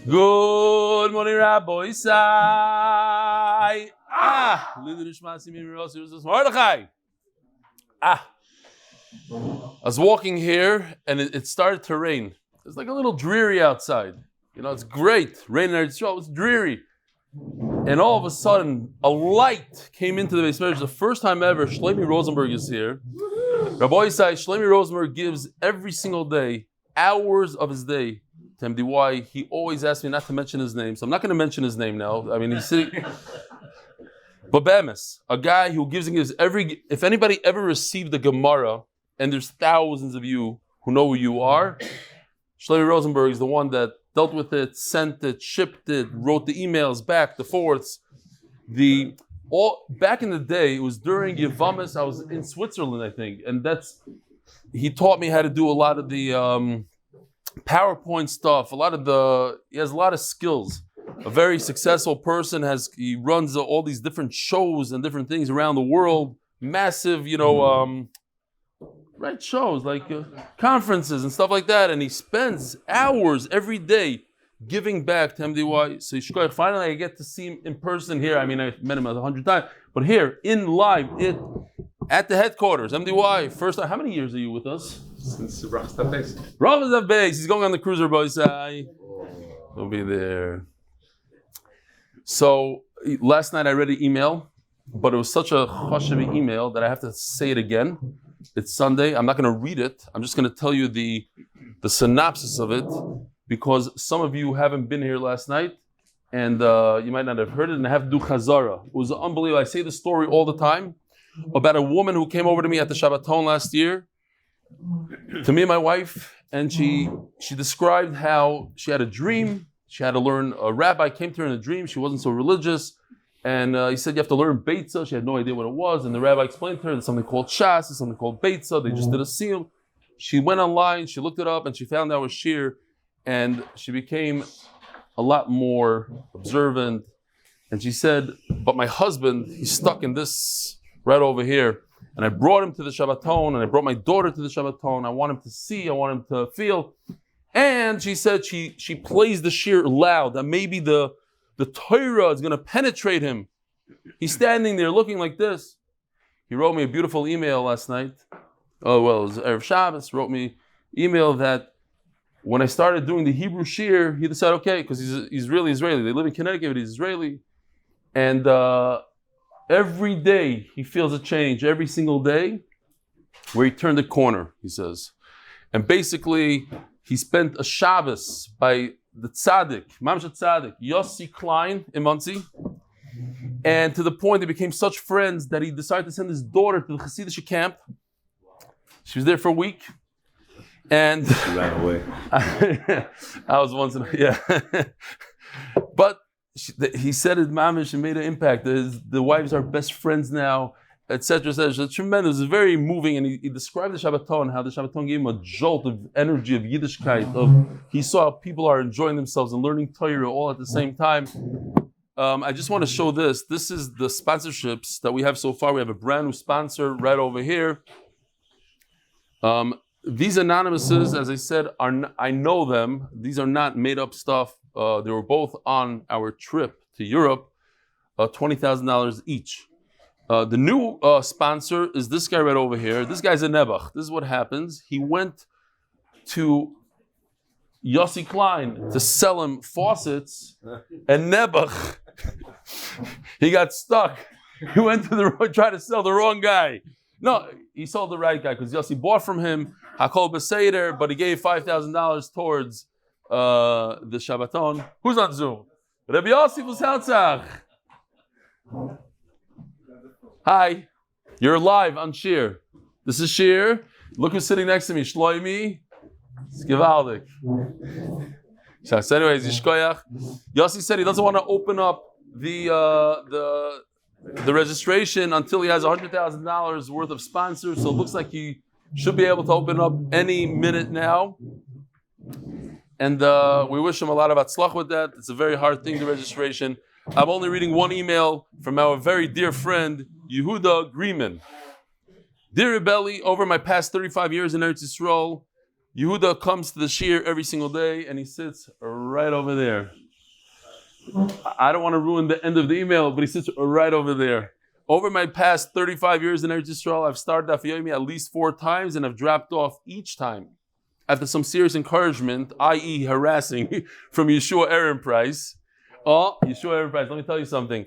Good morning, Rabbi Isai. Mordechai. I was walking here and it started to rain. It's like a little dreary outside. You know, it's great. Rain in Eretz Yisrael, it's dreary. And all of a sudden, a light came into the Beis Medrash. The first time ever, Shlomi Rosenberg is here. Rabbi Isai, Shlomi Rosenberg gives every single day, hours of his day, to MDY. He always asks me not to mention his name, so I'm not going to mention his name now. I mean, he's sitting... But Bemis, a guy who gives every... If anybody ever received a Gemara, and there's thousands of you who know who you are, Shlomi Rosenberg is the one that dealt with it, sent it, shipped it, wrote the emails back, the forths. Back in the day, it was during Yevamis, I was in Switzerland, I think, and he taught me how to do a lot of the PowerPoint stuff, he has a lot of skills. A very successful person, he runs all these different shows and different things around the world, massive, shows like conferences and stuff like that, and he spends hours every day giving back to MDY. So finally I get to see him in person here. I mean, I've met him 100 times, but here in live at the headquarters, MDY. First time. How many years are you with us? Since Pressman. Pressman. He's going on the cruiser, boys. He'll be there. So last night I read an email, but it was such a chashiv email that I have to say it again. It's Sunday. I'm not going to read it. I'm just going to tell you the synopsis of it, because some of you haven't been here last night, and you might not have heard it, and I have to do chazara. It was unbelievable. I say the story all the time about a woman who came over to me at the Shabbaton last year, to me and my wife, and she described how she had a dream. She had to learn. A rabbi came to her in a dream. She wasn't so religious. And he said, you have to learn Beitzah. She had no idea what it was. And the rabbi explained to her, there's something called Shas, there's something called Beitzah. They just did a seal. She went online, she looked it up, and she found out it was Shir. And she became a lot more observant. And she said, but my husband, he's stuck in this right over here. And I brought him to the Shabbaton, and I brought my daughter to the Shabbaton. I want him to see, I want him to feel. And she said she plays the Shir loud, that maybe the Torah is going to penetrate him. He's standing there looking like this. He wrote me a beautiful email last night. Oh, well, it was Erev Shabbos. Wrote me email that when I started doing the Hebrew Shir, he decided, okay, because he's really Israeli. They live in Connecticut, but he's Israeli. And every day he feels a change, every single day, where he turned a corner, he says. And basically, he spent a Shabbos by the tzaddik, Mamash tzaddik, Yossi Klein in Monsey, and to the point they became such friends that he decided to send his daughter to the Hasidic camp. She was there for a week, and she ran away. I was once in but he said his Mamash made an impact. The wives are best friends now, etc., etc. It's tremendous. It's very moving, and he described the Shabbaton, how the Shabbaton gave him a jolt of energy, of Yiddishkeit. He saw people are enjoying themselves and learning Torah all at the same time. I just want to show this. This is the sponsorships that we have so far. We have a brand new sponsor right over here. These anonymouses, as I said, I know them. These are not made up stuff. They were both on our trip to Europe, $20,000 each. The new sponsor is this guy right over here. This guy's a Nebuch. This is what happens. He went to Yossi Klein to sell him faucets, and Nebuch, he got stuck. He went to tried to sell the wrong guy. No, he sold the right guy because Yossi bought from him Hakol Beseder, but he gave $5,000 towards the Shabbaton. Who's on Zoom? Rabbi Yosef Usaltzach. Hi, you're live on Shir. This is Shir. Look who's sitting next to me, Shloimi. It's Givaldik. So anyways, Yishkoyach. Yossi said he doesn't want to open up the registration until he has $100,000 worth of sponsors. So it looks like he should be able to open up any minute now. And we wish him a lot of hatzlacha with that. It's a very hard thing, the registration. I'm only reading one email from our very dear friend, Yehuda Grieman. Dear Rebbe Eli, over my past 35 years in Eretz Yisrael, Yehuda comes to the shir every single day, and he sits right over there. I don't want to ruin the end of the email, but he sits right over there. Over my past 35 years in Eretz Yisrael, I've started Daf Yomi at least 4 times, and I've dropped off each time after some serious encouragement, i.e. harassing, from Yeshua Aaron Price. Oh, Yeshua Aaron Price, let me tell you something.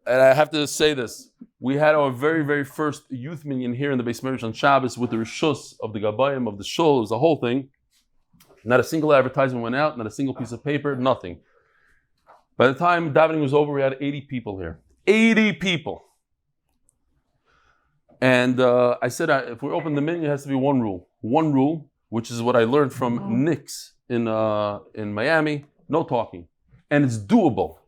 And I have to say this. We had our very, very first youth minyan here in the Beis Medrash on Shabbos with the rishus of the Gabayim of the Shul. It was the whole thing. Not a single advertisement went out, not a single piece of paper, nothing. By the time davening was over, we had 80 people here. 80 people. And I said, if we open the minyan, it has to be one rule. One rule, which is what I learned from Nick's in Miami, no talking. And it's doable.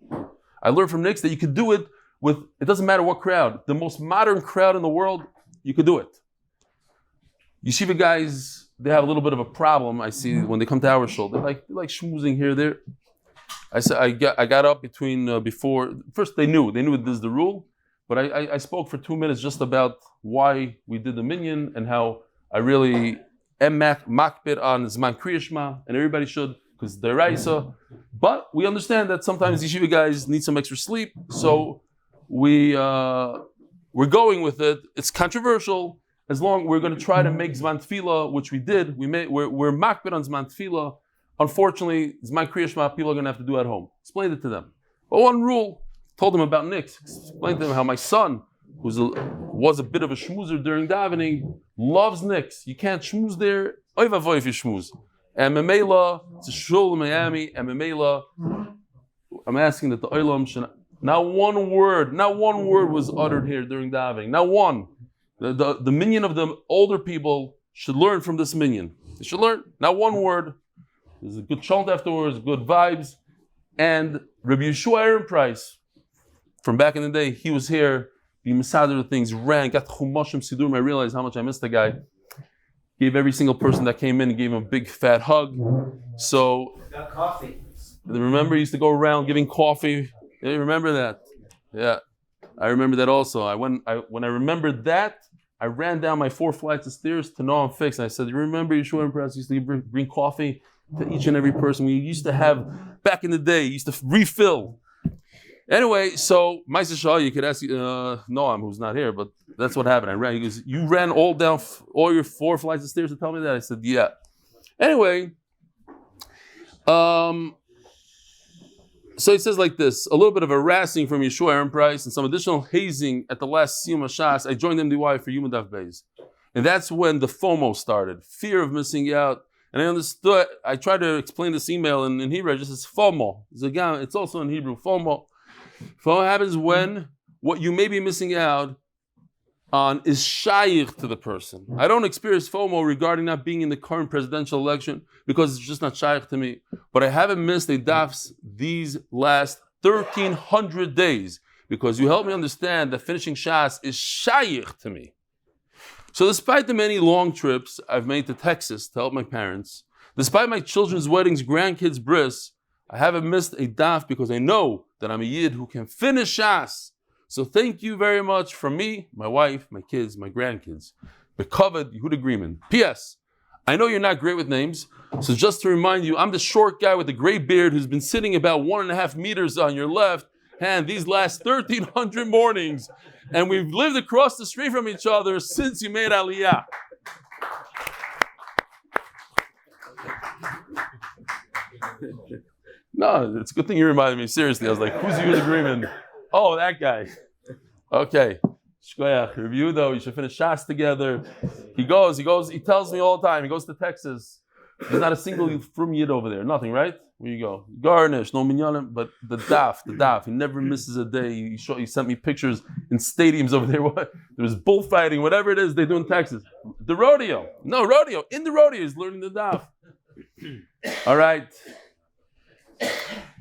I learned from Nick's that you could do it with, it doesn't matter what crowd. The most modern crowd in the world, you could do it. Yeshiva guys, they have a little bit of a problem. I see when they come to our shul, they're like schmoozing here, there. I said, I got up before, first they knew this is the rule, but I spoke for 2 minutes just about why we did the minyan and how I really am makbid on Zman Kriyashma, and everybody should, because they're Raisa. But we understand that sometimes yeshiva guys need some extra sleep, so we're going with it. It's controversial. As long we're going to try to make Zman Tefillah, which we did. We're makbid on Zman Tefillah. Unfortunately, Zman Kriyashma people are going to have to do at home. Explained it to them. But one rule, told them about Nick's. Explained to them how my son, who was a bit of a schmoozer during davening, loves Nick's. You can't schmooze there. Oy vavoy if you schmooze. And Memela, it's a shul in Miami, and Memela, I'm asking that the Olam should not one word was uttered here during davening. Not one. The minyan of the older people should learn from this minyan. They should learn. Not one word. There's a good chant afterwards, good vibes. And Rabbi Yeshua Aaron Price, from back in the day, he was here, he massaged things, ran, got chumashim sidurim. I realized how much I missed the guy. Gave every single person that came in, gave him a big fat hug. So, got coffee. Remember, he used to go around giving coffee. Yeah, you remember that? Yeah, I remember that also. When I remembered that, I ran down my 4 flights of stairs to Noam Fix. And I said, you remember Yeshua and Press used to bring coffee to each and every person. We used to have, back in the day, used to refill. Anyway, so Maisa Shah, you could ask Noam, who's not here, but that's what happened. He goes, you ran all your 4 flights of stairs to tell me that? I said, yeah. Anyway, so it says like this, a little bit of harassing from Yeshua Aaron Price and some additional hazing at the last Siyum HaShas. I joined MDY for Amud Beis. And that's when the FOMO started, fear of missing out. And I understood, I tried to explain this email in Hebrew, it just says FOMO. It's also in Hebrew, FOMO. FOMO happens when what you may be missing out on is shaykh to the person. I don't experience FOMO regarding not being in the current presidential election because it's just not shaykh to me. But I haven't missed a dafs these last 1,300 days because you helped me understand that finishing Shas is shaykh to me. So despite the many long trips I've made to Texas to help my parents, despite my children's weddings, grandkids' bris, I haven't missed a daf because I know that I'm a yid who can finish Shas. So thank you very much from me, my wife, my kids, my grandkids. Becovered Yehud agreement. P.S. I know you're not great with names, so just to remind you, I'm the short guy with the gray beard who's been sitting about 1.5 meters on your left hand these last 1,300 mornings. And we've lived across the street from each other since you made Aliyah. No, it's a good thing you reminded me. Seriously, I was like, who's Yehud agreement? Oh, that guy. Okay. Shkoyach, review though, you should finish Shas together. He tells me all the time, he goes to Texas. There's not a single from Yid over there, nothing, right? Where you go? Garnish, no minyanim, but the daf, he never misses a day. He sent me pictures in stadiums over there. There was bullfighting, whatever it is they do in Texas. The rodeo. In the rodeo, he's learning the daf. All right.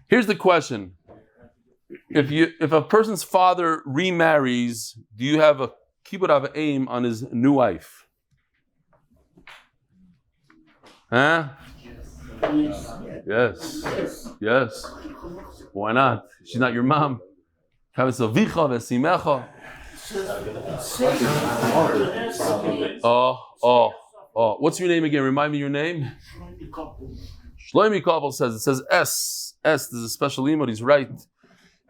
Here's the question. If a person's father remarries, do you have a kibbud of aim on his new wife? Huh? Yes. Why not? She's not your mom. Oh. What's your name again? Remind me your name. Shlomi Koppel says, it says S. S, there's a special limud, he's right.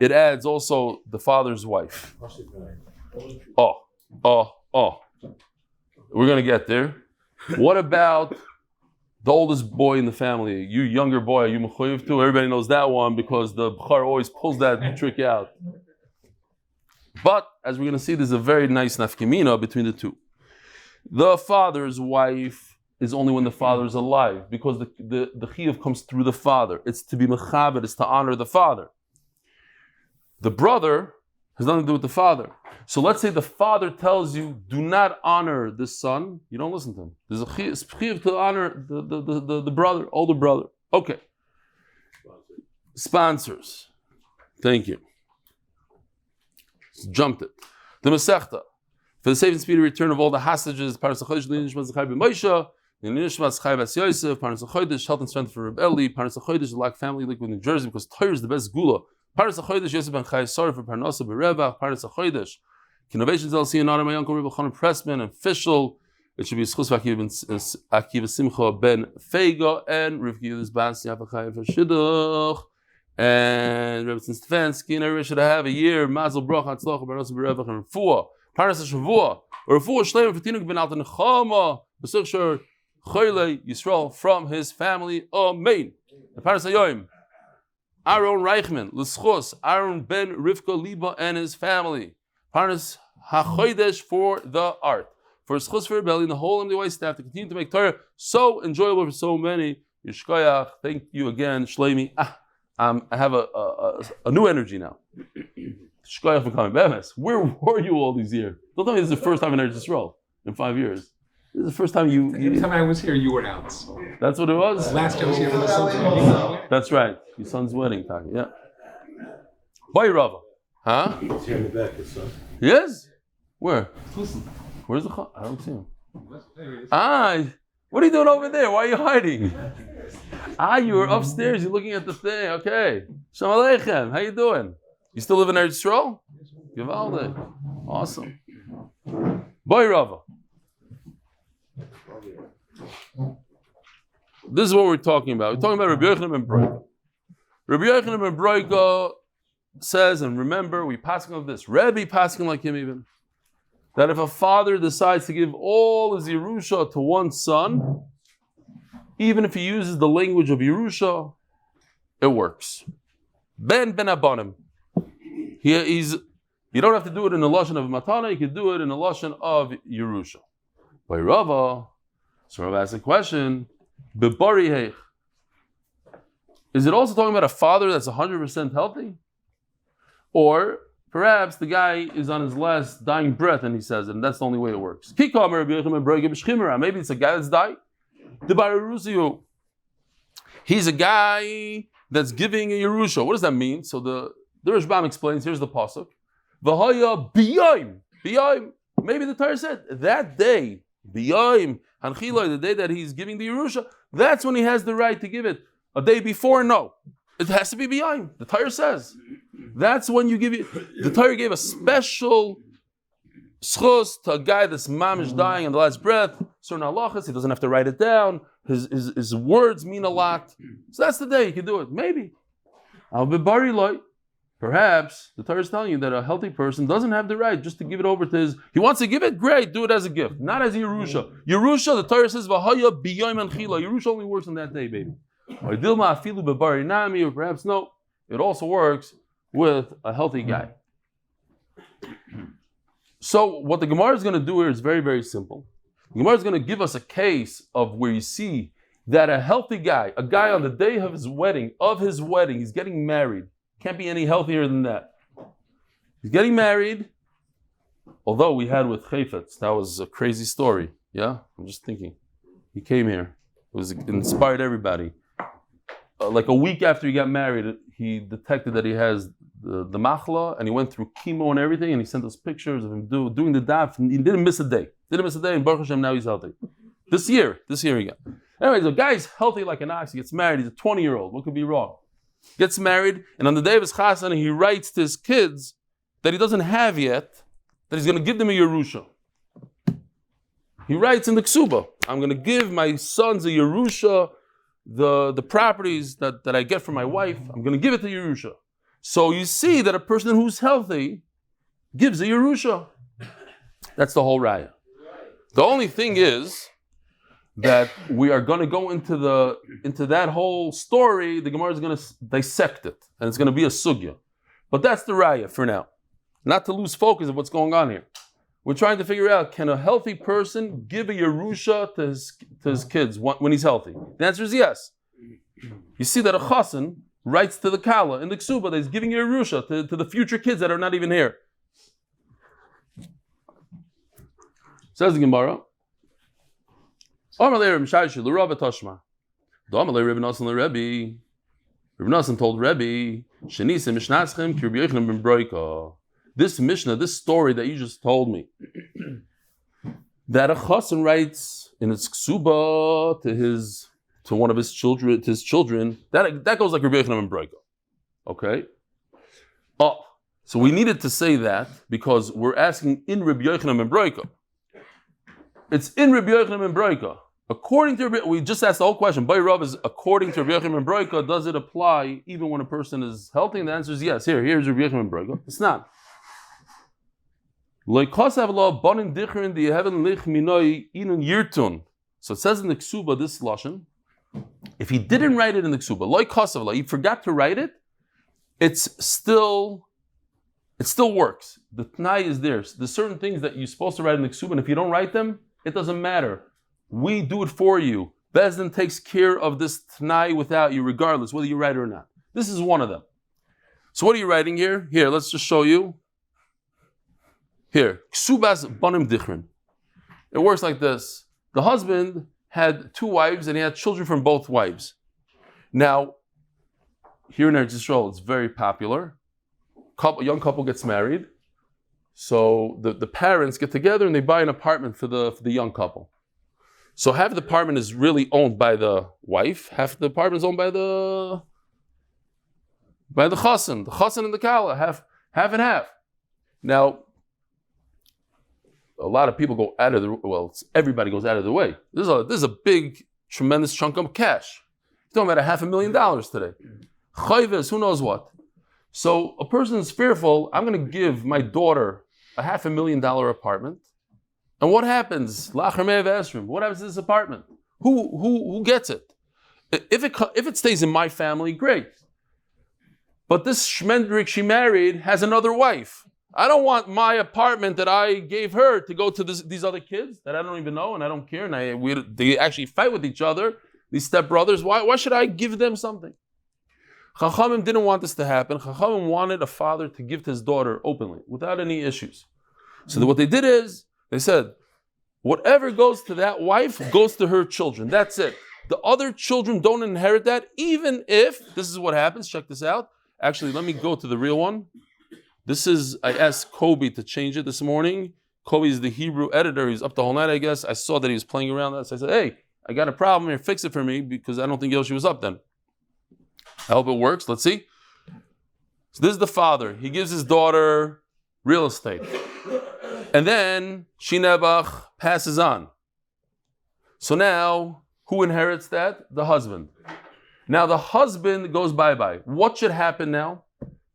It adds also the father's wife. We're going to get there. What about the oldest boy in the family? You younger boy, are you mechuyev too? Everybody knows that one because the B'char always pulls that trick out. But, as we're going to see, there's a very nice nafkemina between the two. The father's wife is only when the father is alive, because the chiyuv comes through the father. It's to be mechabed, it's to honor the father. The brother has nothing to do with the father. So let's say the father tells you, do not honor the son. You don't listen to him. There's a chiyuv to honor the brother, older brother. Okay. Sponsors. Thank you. Jumped it. The Masechta. For the safe and speedy return of all the hostages, Parnassa B'revach and Refuah, Yosef, Parnassa Chodesh, health and strength for Rav Eli, Parnassa Chodesh, the Lakewood family, Lakewood New Jersey, because Torah is the best Segula. Parnassa Chodesh, Yosef and Chaya, Sara for Parnassa B'revach, Parnassa Chodesh, Kidnovations LLC, and honor my uncle Rebbitzen Pressman and Fishel. It should be zechus Akiva Simcha Ben Fayga and Rebbitzen Stefansky for shidduch. And Rebbitzen Stefansky, and everybody should have a year. Mazel, Bracha, hatzlacha, Parnassa B'revach and Refuah. Parnassa Shavua, or Refua Shleim for Tinuk ben Altan Chama, B'suchshar Chaya Yisrael from his family. Amen. And Parnassa Yoim, Aaron Reichman, L'schus, Aaron ben Rivka Liba and his family. Parnassa HaChodesh for the art. For zechus for Rav Eli and the whole MDY staff to continue to make Torah so enjoyable for so many. Yishkoyach, thank you again, Shleimi. I have a new energy now. Shkoyach for coming. Bemes, where were you all these years? Don't tell me this is the first time in Eretz Yisrael in 5 years. This is the first time you. Every time I was here, you were out. So. That's what it was? Last time I was here for my son's wedding. That's right. Your son's wedding, Taki. Yeah. Boy, Rava. Huh? He's here in the back, his son. He is? Where? Listen. Where's the I don't see him. What are you doing over there? Why are you hiding? You were upstairs. You're looking at the thing. Okay. Shalom Aleichem. How you doing? You still live in Eretz Yisrael? Givaldi. Awesome. Boy Rava. This is what we're talking about. We're talking about Rabbi Yochanan ben Fayga. Rabbi Yochanan ben Fayga says, and remember, we passing of this. Rebbe passing like him even. That if a father decides to give all his Yerusha to one son, even if he uses the language of Yerusha, it works. Ben abanim. You don't have to do it in the lashon of matana. You can do it in the lashon of Yerusha. By Rava, so Rava asks a question: Bebari heich. Is it also talking about a father that's 100% healthy, or perhaps the guy is on his last dying breath and he says it, and that's the only way it works? Maybe it's a guy that's died. He's a guy that's giving a Yerusha. What does that mean? So the Rishbam explains, here's the pasuk. V'haya biyayim. Maybe the Torah said, that day, biyayim, hanchiloi, the day that he's giving the Yerusha, that's when he has the right to give it. A day before, no. It has to be biyayim. The Torah says. That's when you give it. The Torah gave a special zechus to a guy that's mamish dying on the last breath. Certain halachas, he doesn't have to write it down. His words mean a lot. So that's the day you can do it. Maybe. Perhaps the Torah is telling you that a healthy person doesn't have the right just to give it over to his. He wants to give it, great, do it as a gift, not as a Yerusha. Yerusha, the Torah says, V'haya b'yayim anchila. Yerusha only works on that day, baby. Or perhaps no, it also works with a healthy guy. So what the Gemara is going to do here is very, very simple. The Gemara is going to give us a case of where you see that a healthy guy, a guy on the day of his wedding, he's getting married. Can't be any healthier than that. He's getting married, although we had with Chayfetz, that was a crazy story. Yeah, I'm just thinking. He came here. It inspired everybody. Like a week after he got married, he detected that he has the machla, and he went through chemo and everything, and he sent us pictures of him doing the daf, and he didn't miss a day. And Baruch Hashem, now he's healthy. This year he got. Anyway, the guy's healthy like an ox. He gets married. He's a 20-year-old. What could be wrong? Gets married, and on the day of his chasana, he writes to his kids that he doesn't have yet, that he's going to give them a Yerusha. He writes in the ksuba, I'm going to give my sons a Yerusha, the properties that I get from my wife, I'm going to give it to Yerusha. So you see that a person who's healthy gives a Yerusha. That's the whole raya. The only thing is that we are going to go into that whole story. The Gemara is going to dissect it, and it's going to be a sugya. But that's the raya for now. Not to lose focus of what's going on here. We're trying to figure out, can a healthy person give a Yerusha to his kids when he's healthy? The answer is yes. You see that a chassan writes to the kala in the ksuba that he's giving a Yerusha to the future kids that are not even here. Says the Gemara, Amalei Reb Shaishi l'Rav Toshma. Amalei Reb Nasan l'Rebbe. Reb Nasan told Rebbe, Shenisim Mishnaschem ki Rabbi Yochanan ben Broika. This Mishnah, this story that you just told me, that a chassan writes in its ksuba to one of his children, that goes like Rabbi Yochanan ben Broika. Okay? Oh, so we needed to say that because we're asking in Rabbi Yochanan ben Broika. It's in Rabbi Yochanan ben Broika. According to Rabbi, we just asked the whole question. By Rav is according to Rabbi Yochanan ben Broika, does it apply even when a person is healthy? And the answer is yes. Here's Rabbi Yochanan ben Broika. It's not. So it says in the ksuba, this lashon, if he didn't write it in the ksuba, he forgot to write it, it still works. The t'nai is there. There's certain things that you're supposed to write in the ksuba, and if you don't write them, it doesn't matter. We do it for you. Bezdin takes care of this t'nai without you, regardless whether you write it or not. This is one of them. So what are you writing here? Here, let's just show you. Here, ksubas banim dichrin. It works like this. The husband had 2 wives and he had children from both wives. Now, here in Eretz Yisrael, it's very popular. A young couple gets married. So the parents get together and they buy an apartment for the young couple. So half the apartment is really owned by the wife, half the apartment is owned by the chassan. The chassan and the kala, half and half. Now, a lot of people go out of everybody goes out of the way. This is a big, tremendous chunk of cash. You're talking about $500,000 today. Chayves, who knows what. So a person is fearful, I'm going to give my daughter a $500,000 apartment. And what happens? What happens to this apartment? Who gets it? If it stays in my family, great. But this shmendrik she married has another wife. I don't want my apartment that I gave her to go to these other kids that I don't even know and I don't care. And they actually fight with each other, these stepbrothers. Why should I give them something? Chachamim didn't want this to happen. Chachamim wanted a father to give to his daughter openly, without any issues. So what they did is, they said, whatever goes to that wife goes to her children. That's it. The other children don't inherit that, even if, this is what happens, check this out. Actually, let me go to the real one. I asked Kobe to change it this morning. Kobe is the Hebrew editor. He's up the whole night, I guess. I saw that he was playing around with that. So I said, hey, I got a problem here. Fix it for me because I don't think Yoshi was up then. I hope it works. Let's see. So this is the father. He gives his daughter real estate. And then Shinebach passes on. So now, who inherits that? The husband. Now the husband goes bye-bye. What should happen now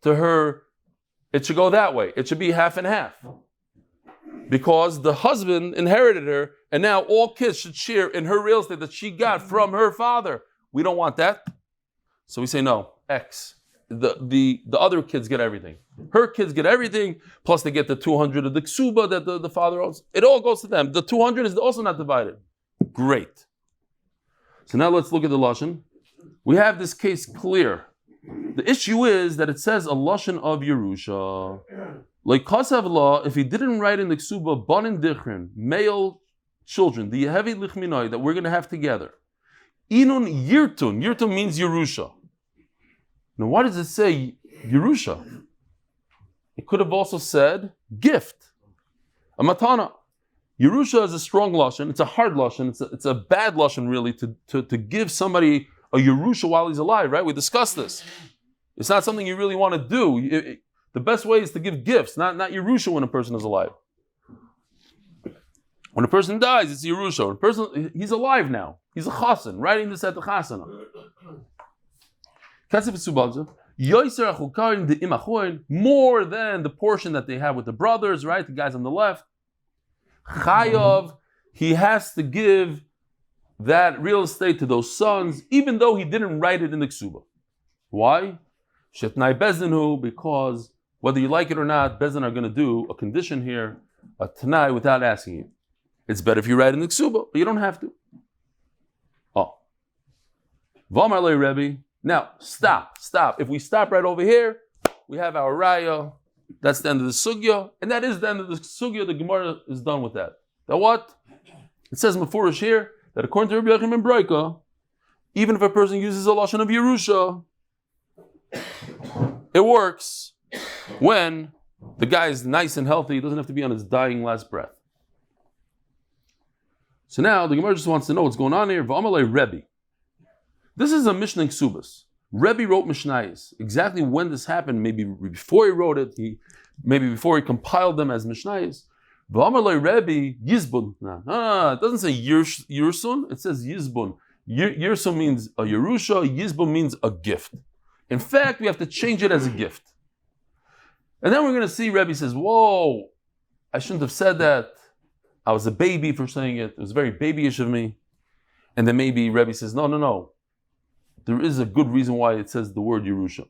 to her? It should go that way. It should be half and half. Because the husband inherited her, and now all kids should share in her real estate that she got from her father. We don't want that. So we say no, X. The other kids get everything. Her kids get everything, plus they get the 200 of the ksuba that the father owns. It all goes to them. The 200 is also not divided. Great. So now let's look at the lashon. We have this case clear. The issue is that it says a lashon of Yerusha. Like Kasav law, if he didn't write in the ksuba, banin dichrin, male children, the heavy lichminoi that we're going to have together. Inun yirtun. Yirtun means Yerusha. Now, why does it say Yerusha? It could have also said gift, a matana. Yerusha is a strong lashon. It's a hard lashon. It's a bad lashon, really, to give somebody a Yerusha while he's alive, right? We discussed this. It's not something you really want to do. The best way is to give gifts, not Yerusha when a person is alive. When a person dies, it's Yerusha. When a person, he's alive now. He's a chasen, writing this at the chasana. More than the portion that they have with the brothers, right? The guys on the left. Chayav, he has to give that real estate to those sons, even though he didn't write it in the ksuba. Why? Shetnai Bezdinu, because whether you like it or not, Bezdin are going to do a condition here, a Tanai, without asking you. It's better if you write in the ksuba, but you don't have to. Oh. V'amar le Rebbe. Now, stop. If we stop right over here, we have our raya. That's the end of the sugya, and that is the end of the sugya. The Gemara is done with that. Now what? It says Mefurish here that according to Rabbi Yochanan ben Bracha, even if a person uses a lashon of Yerusha, it works when the guy is nice and healthy. He doesn't have to be on his dying last breath. So now the Gemara just wants to know what's going on here. V'amalei Rebbe. This is a Mishnah in Ksubas. Rebbe wrote Mishnayos. Exactly when this happened, maybe before he wrote it, maybe before he compiled them as Mishnayos. V'amalei Rebbe Yizbun. It doesn't say Yirsun, it says Yizbun. Yirsun means a Yerusha, Yizbun means a gift. In fact, we have to change it as a gift. And then we're going to see Rebbe says, whoa, I shouldn't have said that. I was a baby for saying it. It was very babyish of me. And then maybe Rebbe says, no. There is a good reason why it says the word Yerusha.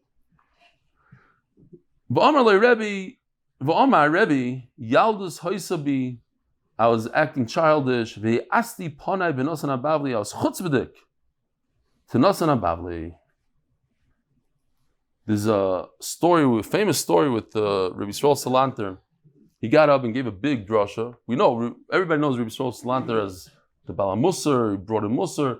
V'amar Rebbe, Yaldus Hoisabi, I was acting childish. Ve'asti Panai B'nosan Abavli, I was chutzpahdik to Nosan Abavli. There's a famous story with Rabbi Yisrael Salanter. He got up and gave a big drasha. We know, everybody knows Rabbi Yisrael Salanter as the Bala Musar, he brought in Musar.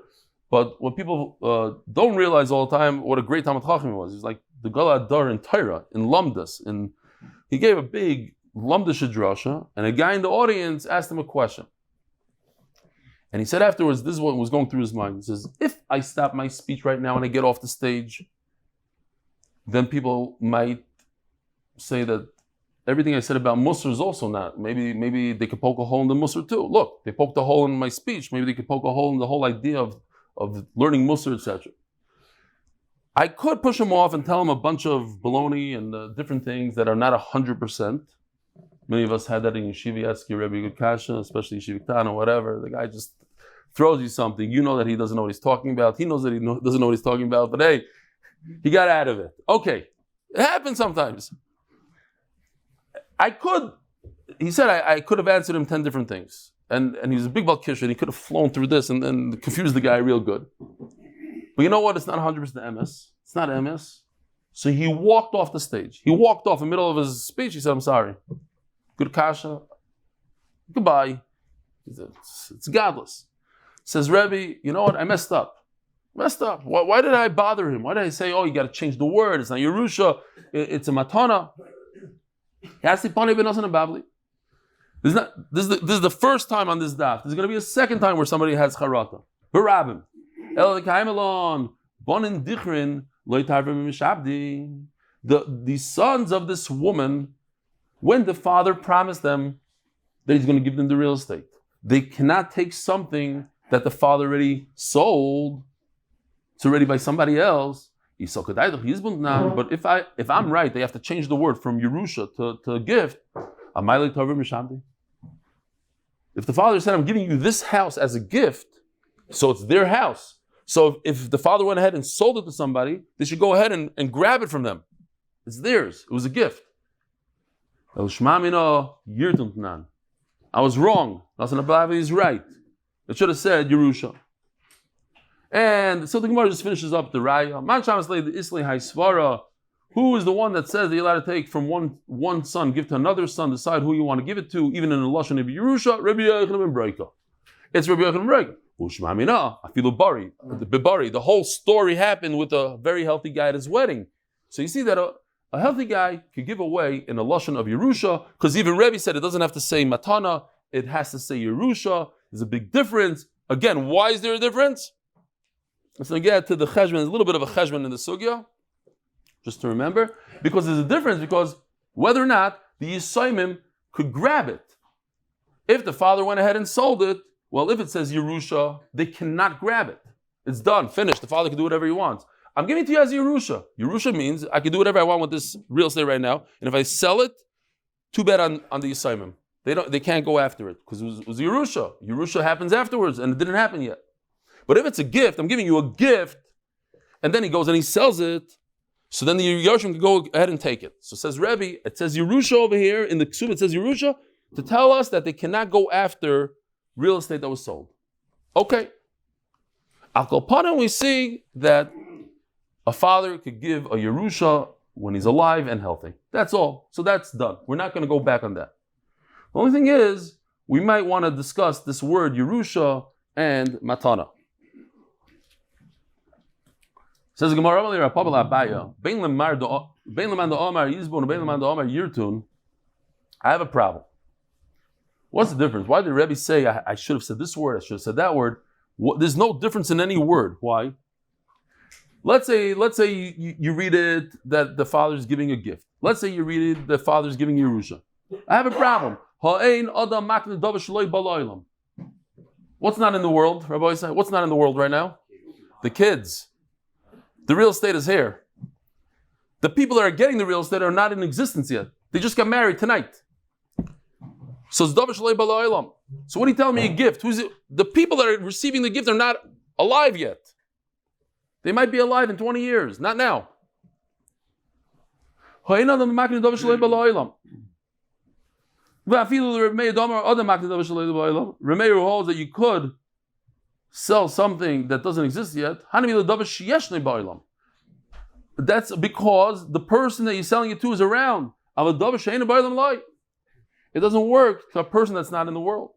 But what people don't realize all the time, what a great Talmid Chacham he was. He's like the Gala Adar in Torah, in Lamdas. And he gave a big Lamdish drasha, and a guy in the audience asked him a question. And he said afterwards, this is what was going through his mind. He says, if I stop my speech right now and I get off the stage, then people might say that everything I said about Musar is also not. Maybe they could poke a hole in the Musar too. Look, they poked a hole in my speech. Maybe they could poke a hole in the whole idea of learning Musar, etc. I could push him off and tell him a bunch of baloney and different things that are not 100%. Many of us had that in Yeshiva Yaski, Rebbe Good Kasha, especially Yeshiva Ktan or whatever. The guy just throws you something. You know that he doesn't know what he's talking about. He knows that he doesn't know what he's talking about. But hey, he got out of it. Okay, it happens sometimes. He said I could have answered him 10 different things. And he's a big Balkish, and he could have flown through this and then confused the guy real good. But you know what? It's not 100% MS. It's not MS. So he walked off the stage. He walked off in the middle of his speech. He said, I'm sorry. Good kasha. Goodbye. It's godless. Says, Rebbe, you know what? I messed up. Why did I bother him? Why did I say, oh, you got to change the word. It's not Yerusha. It's a matana. This is the first time on this daf. There's going to be a second time where somebody has charata. Barabim. The sons of this woman, when the father promised them that he's going to give them the real estate, they cannot take something that the father already sold. It's already by somebody else. But if I'm right, they have to change the word from Yerusha to gift. If the father said, I'm giving you this house as a gift, so it's their house. So if the father went ahead and sold it to somebody, they should go ahead and grab it from them. It's theirs. It was a gift. I was wrong. Nasan is right. It should have said Yerusha. And so the Gemara just finishes up the raya. Man shamas the isli haisvara. Who is the one that says that you're allowed to take from one son, give to another son, decide who you want to give it to, even in the lashon of Yerusha? Rabbi Yochanan ben Bracha. It's Rabbi Yochanan ben Bracha. Ushmamina, afilu bari, the bibari. The whole story happened with a very healthy guy at his wedding. So you see that a healthy guy could give away in the lashon of Yerusha, because even Rebbe said it doesn't have to say matana, it has to say Yerusha. There's a big difference. Again, why is there a difference? Let's get to the cheshbon. There's a little bit of a cheshbon in the sugya, just to remember, because there's a difference, because whether or not the Yisayimim could grab it. If the father went ahead and sold it, well, if it says Yerusha, they cannot grab it. It's done, finished. The father can do whatever he wants. I'm giving it to you as Yerusha. Yerusha means I can do whatever I want with this real estate right now. And if I sell it, too bad on the Yisayimim. They can't go after it because it was Yerusha. Yerusha happens afterwards and it didn't happen yet. But if it's a gift, I'm giving you a gift, and then he goes and he sells it, so then the Yerusha can go ahead and take it. So says Rebbe, it says Yerusha over here, in the Ksub it says Yerusha, to tell us that they cannot go after real estate that was sold. Okay. Al Kol Panim, we see that a father could give a Yerusha when he's alive and healthy. That's all. So that's done. We're not going to go back on that. The only thing is, we might want to discuss this word Yerusha and Matana. Says the Gemara, I have a problem. What's the difference? Why did Rebbe say I should have said this word, I should have said that word? There's no difference in any word. Why? Let's say you read it that the father's giving a gift. Let's say you read it the father's giving Yerusha. I have a problem. What's not in the world, Rabbi Yosef? What's not in the world right now? The kids. The real estate is here. The people that are getting the real estate are not in existence yet. They just got married tonight. So it's davar shaloi b'laylam. So what are you telling me a gift? Who's it? The people that are receiving the gift are not alive yet. They might be alive in 20 years, not now. Remeir holds that you could sell something that doesn't exist yet. That's because the person that you're selling it to is around. It doesn't work to a person that's not in the world.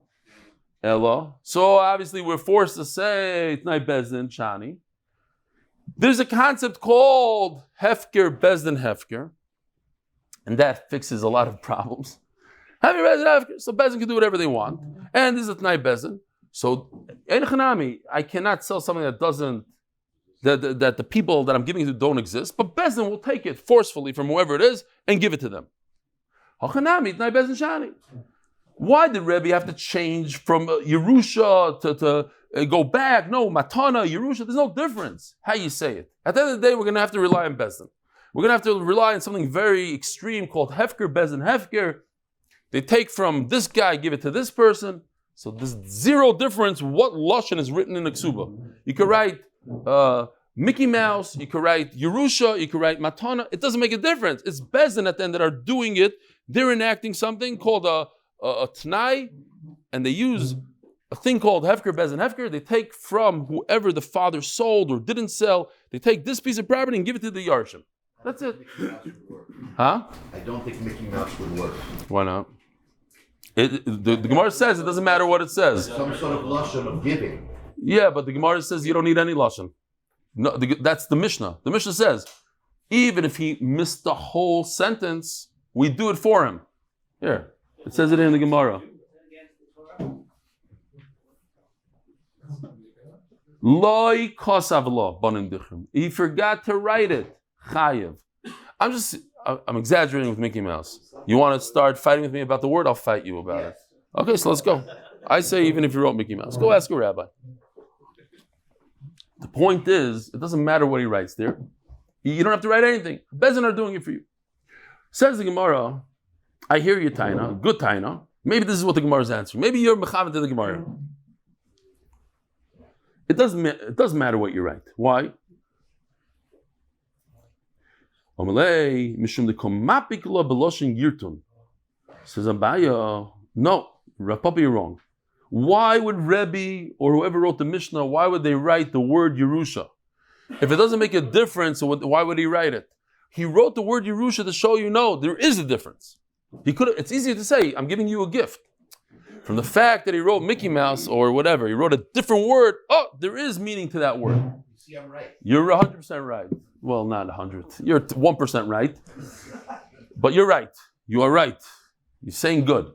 Ella. So obviously we're forced to say Tnai Bezdin Shani. There's a concept called Hefker Bezdin Hefker, and that fixes a lot of problems. Have your Bezdin Hefker, so Bezdin can do whatever they want, and this is a Tnai Bezdin. So Elchanan, I cannot sell something that doesn't, that the people that I'm giving it to don't exist, but Bezdin will take it forcefully from whoever it is and give it to them. Why did Rebbe have to change from Yerusha to go back? No, Matana, Yerusha, there's no difference how you say it. At the end of the day, we're going to have to rely on Bezdin. We're going to have to rely on something very extreme called Hefker, Bezdin, Hefker. They take from this guy, give it to this person. So there's zero difference what Lashon is written in the Ksuba. You could write Mickey Mouse, you could write Yerusha, you could write Matana. It doesn't make a difference. It's Bezdin at the end that are doing it. They're enacting something called a Tnai, and they use a thing called Hefker, Bezdin, Hefker. They take from whoever the father sold or didn't sell, they take this piece of property and give it to the Yarshim. That's it. Huh? I don't think Mickey Mouse would work. Why not? The Gemara says it doesn't matter what it says. Some sort of lashon of giving. Yeah, but the Gemara says you don't need any lashon. No, that's the Mishnah. The Mishnah says even if he missed the whole sentence, we do it for him. Here, it says it in the Gemara. Loi kosav lo banim dichrim. He forgot to write it. Chayev. I'm exaggerating with Mickey Mouse. You want to start fighting with me about the word? I'll fight you about it. Okay, so let's go. I say even if you wrote Mickey Mouse, go ask a rabbi. The point is, it doesn't matter what he writes there. You don't have to write anything. Bezdin are doing it for you. Says the Gemara, I hear you, Taina. Good Taina. Maybe this is what the Gemara is answering. Maybe you're mechavet to the Gemara. It doesn't matter what you write. Why? Says Abaya, no, Rav Papa, you're wrong. Why would Rebbe or whoever wrote the Mishnah, why would they write the word Yerusha? If it doesn't make a difference, why would he write it? He wrote the word Yerusha to show you, no, there is a difference. It's easier to say, I'm giving you a gift. From the fact that he wrote Mickey Mouse or whatever, he wrote a different word, there is meaning to that word. See, I'm right. You're 100% right. Well, not 100. You're 1% right. But you're right. You are right. You're saying good.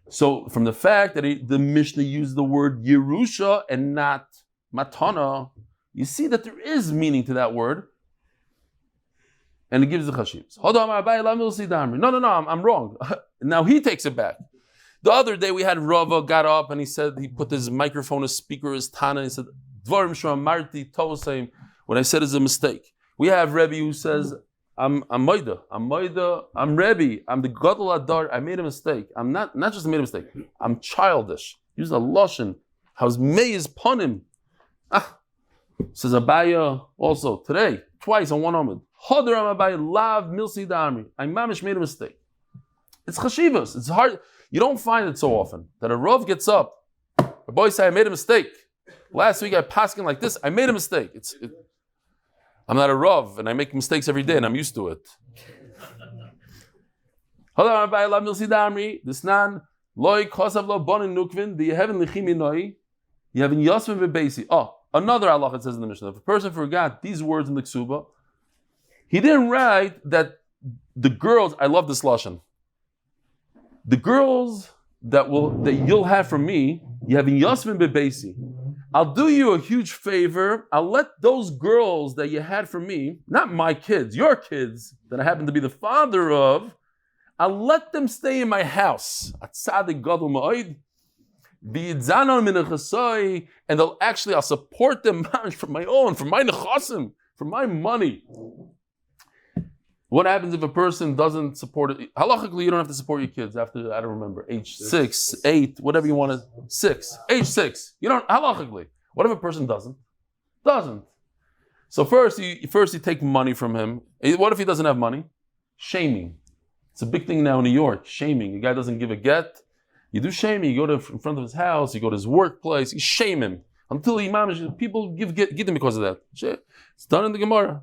So from the fact that the Mishnah used the word Yerusha and not Matana, you see that there is meaning to that word. And it gives the chashivas. No, I'm wrong. Now he takes it back. The other day we had Rava got up and he said, he put his microphone, his speaker, his tana, and he said, Dvarim Shram Marti Tovaseim. What I said is a mistake. We have Rebbe who says, I'm Rebbe, I'm the Gadol Adar, I made a mistake. I'm not just made a mistake, I'm childish. Use a lashon. How's Meis Panim? Says Abaya also today, twice on one Amud. Hodar Abaya Lav Milsi Damri. I mamish made a mistake. It's chashivas. It's hard. You don't find it so often that a Rav gets up. A boy say, I made a mistake. Last week I paskin like this. I made a mistake. I'm not a Rav and I make mistakes every day and I'm used to it. Hodar Abaya Lav Milsi Damri. Disnan Loi Kosav Lo Bonin Nukvin. The Yeheven Lichimi Noi. You have in Yosef Bebeisi. Oh, another halacha it says in the Mishnah. If a person forgot these words in the Ksuba, he didn't write that the girls, I love this lashon. The girls that you'll have from me, you have in Yosef Bebeisi. I'll do you a huge favor. I'll let those girls that you had from me, not my kids, your kids, that I happen to be the father of, I'll let them stay in my house. And they'll actually, I'll support them from my own, from my nechasim, from my money. What happens if a person doesn't support it? Halachically, you don't have to support your kids after, I don't remember, age 6, 8, whatever you want to, 6, age 6. You don't, halachically. What if a person doesn't? Doesn't. So first you take money from him. What if he doesn't have money? Shaming. It's a big thing now in New York, shaming. The guy doesn't give a get. You do shaming. You go in front of his house, you go to his workplace, you shame him. Until people give him because of that. It's done in the Gemara.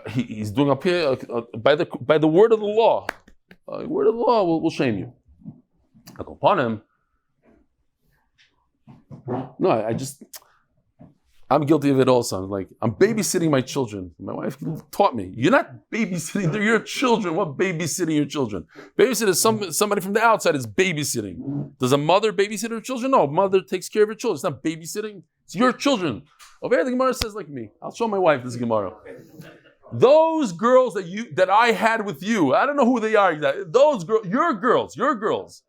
He's doing up here by the word of the law. Word of the law will shame you. I go upon him. No, I'm guilty of it also. I'm babysitting my children. My wife taught me, you're not babysitting, they're your children. What babysitting your children? Babysit is somebody from the outside is babysitting. Does a mother babysit her children? No, mother takes care of her children. It's not babysitting. It's your children. Over here, the Gemara says like me. I'll show my wife this Gemara. Those girls that I had with you, I don't know who they are exactly. Those girls, your girls.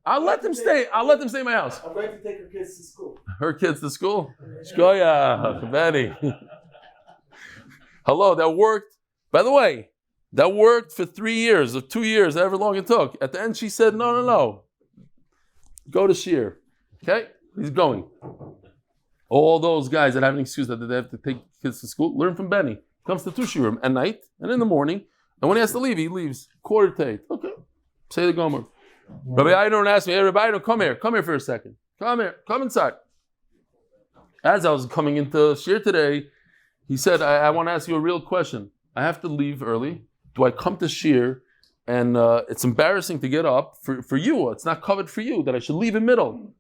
I'll let them stay in my house. I'm going to take her kids to school. Her kids to school? Shkoya, Benny. Hello, that worked. By the way, that worked for 3 years or 2 years, however long it took. At the end, she said, no. Go to Shir. Okay? He's going. All those guys that have an excuse that they have to take kids to school, learn from Benny. Comes to Tushirim at night and in the morning. And when he has to leave, he leaves. 7:45. Okay. Say the Gomer. Rabbi Idon asked me, hey, Rabbi Idon, come here for a second. Come here, come inside. As I was coming into Shir today, he said, I want to ask you a real question. I have to leave early. Do I come to Shir and it's embarrassing to get up for you? It's not covered for you that I should leave in middle.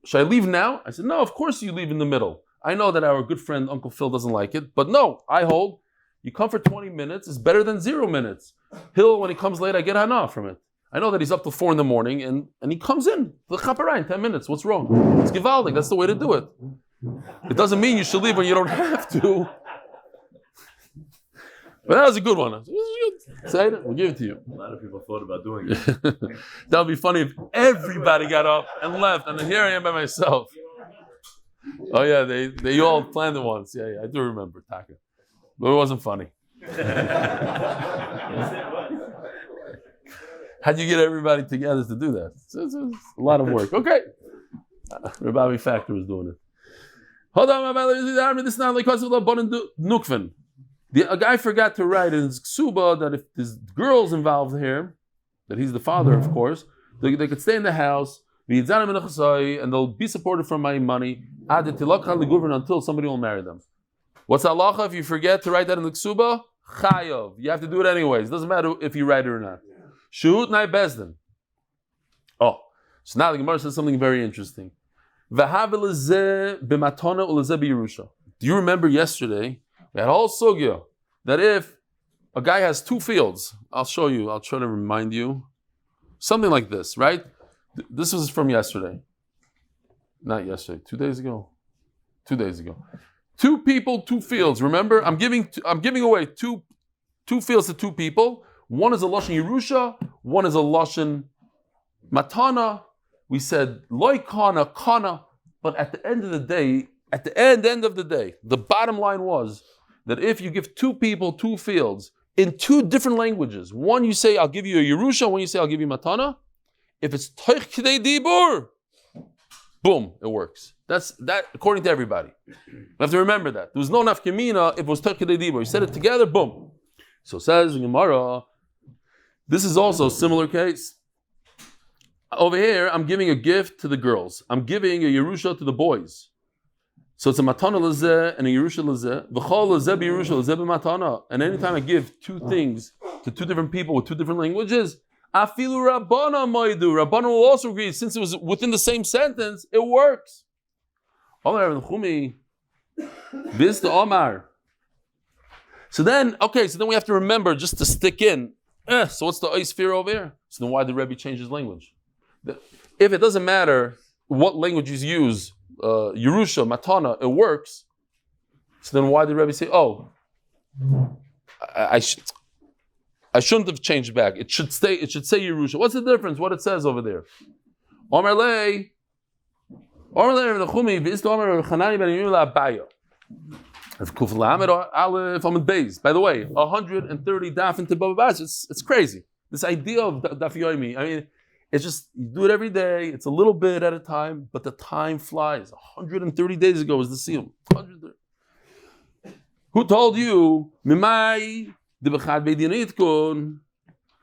Should I leave now? I said, no, of course you leave in the middle. I know that our good friend Uncle Phil doesn't like it, but no, I hold. You come for 20 minutes, it's better than 0 minutes. When he comes late, I get hana from it. I know that he's up till 4 in, and he comes in, the chaparah in 10 minutes. What's wrong? It's givaldik, that's the way to do it. It doesn't mean you should leave when you don't have to. But that was a good one. Say it, we'll give it to you. A lot of people thought about doing it. That would be funny if everybody got up and left, and then here I am by myself. Oh yeah, they all planned it once. Yeah, I do remember, Taka. But it wasn't funny. How'd you get everybody together to do that? It's a lot of work. Okay. Rabbi Factor was doing it. Hold on, this is not like Nukvin. A guy forgot to write in his ksuba that if there's girls involved here, that he's the father, of course, they could stay in the house, and they'll be supported from my money until somebody will marry them. What's halacha if you forget to write that in the ksuba? Chayav. You have to do it anyways. It doesn't matter if you write it or not. Shut nai bezdin. Oh, so now the Gemara says something very interesting. Do you remember yesterday we had a whole sugya that if a guy has 2 fields, I'll show you. I'll try to remind you. Something like this, right? This was from yesterday. Not yesterday. 2 days ago. 2 days ago. 2 people, 2 fields. Remember, I'm giving away two fields to 2 people. One is a Lashon Yerusha, one is a Lashon Matana. We said loy kana, but at the end of the day, the bottom line was that if you give two people two fields in two different languages, one you say I'll give you a Yerusha, one you say I'll give you Matana. If it's Toich Kidei Dibur, boom, it works. That's that according to everybody. You have to remember that. There was no nafkamina if it was Toich Kidei Dibur. You said it together, boom. So says the Gemara, this is also a similar case. Over here, I'm giving a gift to the girls. I'm giving a Yerusha to the boys. So it's a matana lezeh and a Yerusha lezeh. V'chol lezeh b'Yerusha lezeh b'matana. And anytime I give two things to two different people with two different languages, afilu Rabbana maidu. Rabbana will also agree, since it was within the same sentence, it works. Omar Chumi, biz to Omar. So then we have to remember just to stick in. So what's the ice fear over here? So then why did Rebbe change his language? If it doesn't matter what languages use, Yerusha, Matana, it works. So then why did Rebbe say, I shouldn't have changed back. It should say Yerusha. What's the difference? What it says over there? Omar lei, Chumi, v'is to Omar Chanani ben Yula Abaya. Amud Beis. By the way, 130 daf into Bava Basra. It's crazy. This idea of Daf Yomi. I mean, it's just you do it every day. It's a little bit at a time, but the time flies. 130 days ago was the seal. Who told you?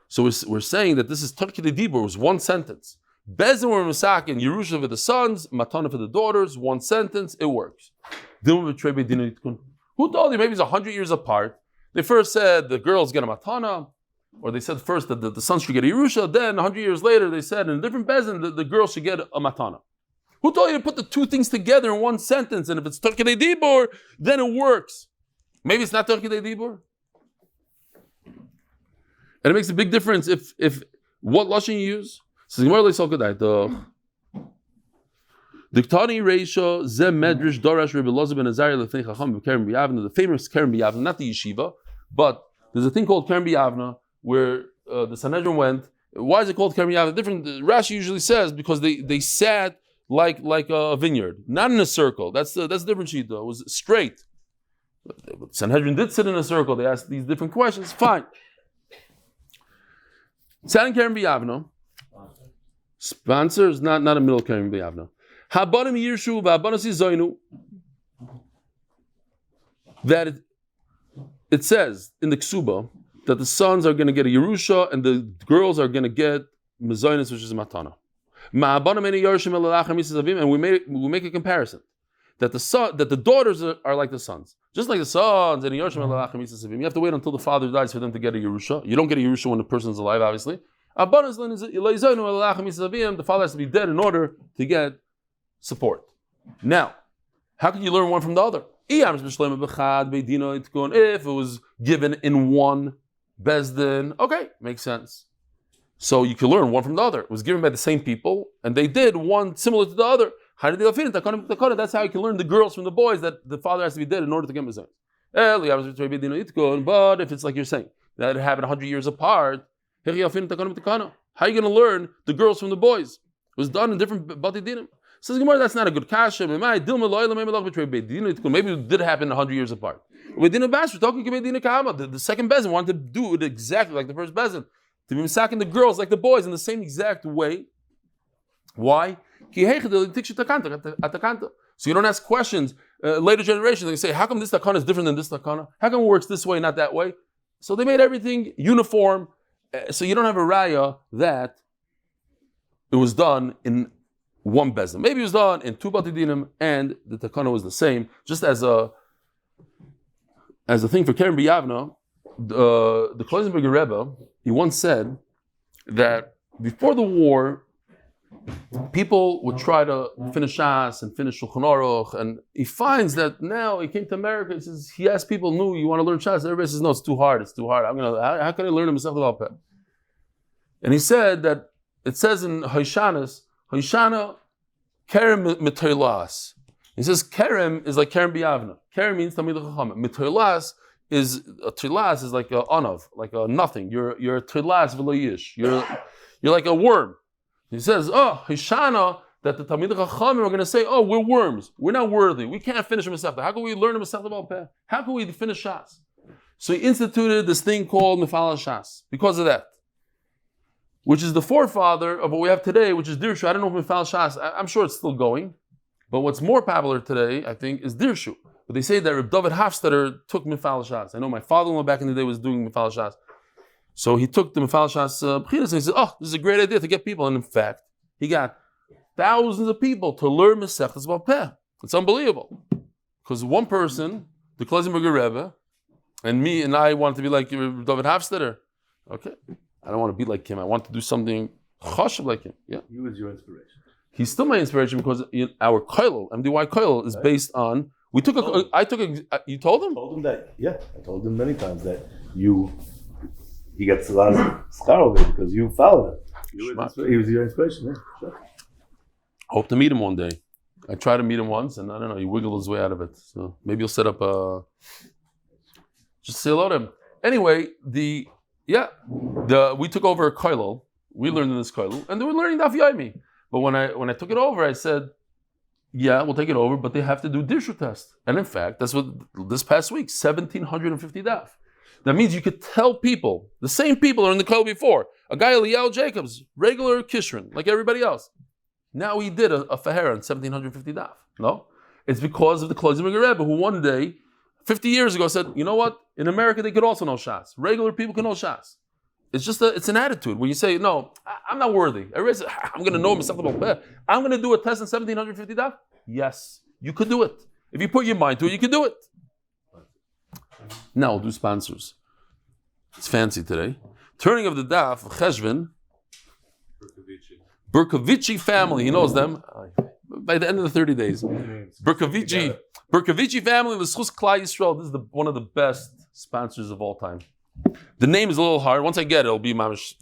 So we're saying that this is Turkey de Dibur. It was one sentence. Bezin were Masak and Yerusha for the sons, Matana for the daughters. One sentence. It works. Who told you? Maybe it's 100 years apart. They first said the girls get a matana, or they said first that the sons should get a Yerusha. Then 100 years later, they said in a different bezin that the girls should get a matana. Who told you to put the two things together in one sentence? And if it's Turkey de Dibur, then it works. Maybe it's not Turkey de Dibur. And it makes a big difference if what lashon you use. So Diktani Reisha Ze Medrash Dorash Rebbe Loza ben Azariah Lefnei Chacham B'Kerem B'Yavna, the famous Kerem B'Yavna, not the yeshiva, but there's a thing called Kerem B'Yavna where the Sanhedrin went. Why is it called Kerem B'Yavna? Different. Rashi usually says because they sat like a vineyard, not in a circle. That's different shita. It was straight. Sanhedrin did sit in a circle. They asked these different questions. Fine. Sat in Kerem B'Yavna. Sponsors, not a middle Kerem B'Yavna. Habanim Yirshu v'Habanos Yizoinu. That it says in the Ksuba that the sons are going to get a Yerusha and the girls are going to get Mezoinus, which is a Matana. And we make a comparison that the daughters are like the sons, just like the sons and Yerusha. You have to wait until the father dies for them to get a Yerusha. You don't get a Yerusha when the person's alive, obviously. The father has to be dead in order to get support. Now, how can you learn one from the other? If it was given in one bezdin, okay, makes sense. So you can learn one from the other. It was given by the same people, and they did one similar to the other. That's how you can learn the girls from the boys, that the father has to be dead in order to get Mazel. But if it's like you're saying, that it happened 100 years apart, how are you going to learn the girls from the boys? It was done in different batidinim. Says Gemara, that's not a good kasha. Maybe it did happen 100 years apart. We're talking about the second bezin wanted to do it exactly like the first bezin, to be sacking the girls like the boys in the same exact way. Why? So you don't ask questions. Later generations, they say, how come this takana is different than this takana? How come it works this way, not that way? So they made everything uniform. So you don't have a raya that it was done in one bezin. Maybe it was done in two batidinim and the takana was the same. Just as a thing for Kerem B'Yavna, the Kloisenberger Rebbe, he once said that before the war, people would try to finish Shas and finish Shulchan Aruch, and he finds that now he came to America. He asked people, "No, you want to learn Shas?" Everybody says, "No, it's too hard. It's too hard. How can I learn himself without that?" And he said that it says in Hoshana Kerem Mitoilas. He says Kerem is like Kerem B'Yavna. Kerem means Tamid Chacham. Mitoilas is a trilas is like a anav, like a nothing. You're a trilas v'lo yish. You're like a worm. He says, oh, Hishana, that the Talmidei Chachamim are going to say, oh, we're worms. We're not worthy. We can't finish a Masechta. How can we learn a Masechta about Peh? How can we finish Shas? So he instituted this thing called Mefal Shas because of that, which is the forefather of what we have today, which is Dirshu. I don't know if Mefal Shas, I'm sure it's still going, but what's more popular today, I think, is Dirshu. But they say that Reb David Hafstadter took Mefal Shas. I know my father-in-law back in the day was doing Mefal Shas. So he took the Mefal Shas B'chinas and he said, oh, this is a great idea to get people. And in fact, he got thousands of people to learn Masechtas about Peh. It's unbelievable. Because one person, the Kloisenberger Rebbe, and me and I wanted to be like David Hafstadter. Okay. I don't want to be like him. I want to do something chashuv like him. Yeah. He was your inspiration. He's still my inspiration because our koilel, MDY koilel, is based on. You told him? I told him that. Yeah, I told him many times that he gets a lot of schar over it because you followed him. He was your inspiration. Yeah, sure. Hope to meet him one day. I tried to meet him once, and I don't know. He wiggled his way out of it. So maybe you'll set up a. Just say hello to him. Anyway, we took over a koilel. We learned in this koilel, and they were learning Daf Yomi. But when I took it over, I said, yeah, we'll take it over, but they have to do dirshu test. And in fact, that's what this past week, 1,750 daf. That means you could tell people, the same people are in the koilel before. A guy, Eliyahu Jacobs, regular Kishrin, like everybody else. Now he did a fahera on 1,750 daf. No? It's because of the Kloisenberger Rebbe, who one day, 50 years ago, said, you know what? In America, they could also know Shas. Regular people can know Shas. It's just it's an attitude where you say, no, I'm not worthy. Everybody says, I'm going to know myself about Peh. I'm going to do a test in 1,750 daf. Yes, you could do it. If you put your mind to it, you can do it. Now we'll do sponsors. It's fancy today. Turning of the daf, Cheshvan, Berkovici family, he knows them. By the end of the 30 days. Berkovici family, the zechus klal Yisrael. This is one of the best sponsors of all time. The name is a little hard. Once I get it, it'll be mamish.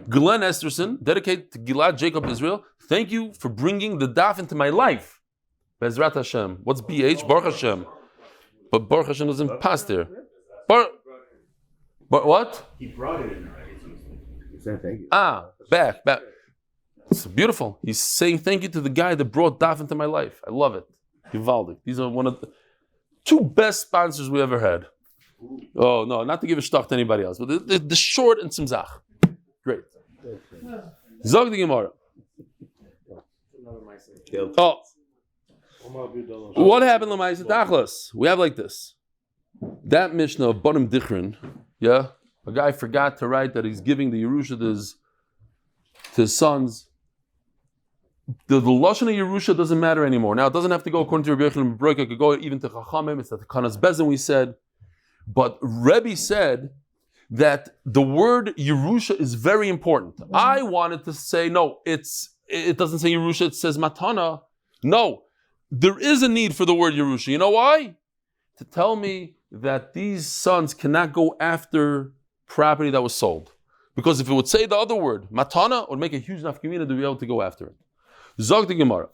Glenn Esterson, dedicated to Gilad Jacob Israel. Thank you for bringing the daf into my life. Bezrat Hashem. What's BH? Baruch Hashem. But Baruch Hashem doesn't pass there. But what? He brought it in already. He's saying thank you. Back. It's beautiful. He's saying thank you to the guy that brought daf into my life. I love it. Givaldi. These are one of the two best sponsors we ever had. Oh, no, not to give a shtuch to anybody else, but the short and simzach. Great. Zog the Gemara. Oh. What happened L'maisa Tachlis? We have like this. That Mishnah of Bonim Dichrin, yeah? A guy forgot to write that he's giving the Yerusha to his sons. The Lashon of Yerusha doesn't matter anymore. Now, it doesn't have to go according to Rebbe and Bracha. It could go even to Chachamim. It's the Kanas Bezin we said. But Rebbe said that the word Yerusha is very important. I wanted to say, no, it doesn't say Yerusha, it says Matana. No, there is a need for the word Yerusha. You know why? To tell me that these sons cannot go after property that was sold. Because if it would say the other word, Matana, it would make a huge enough community to be able to go after it. Zog the Gemara.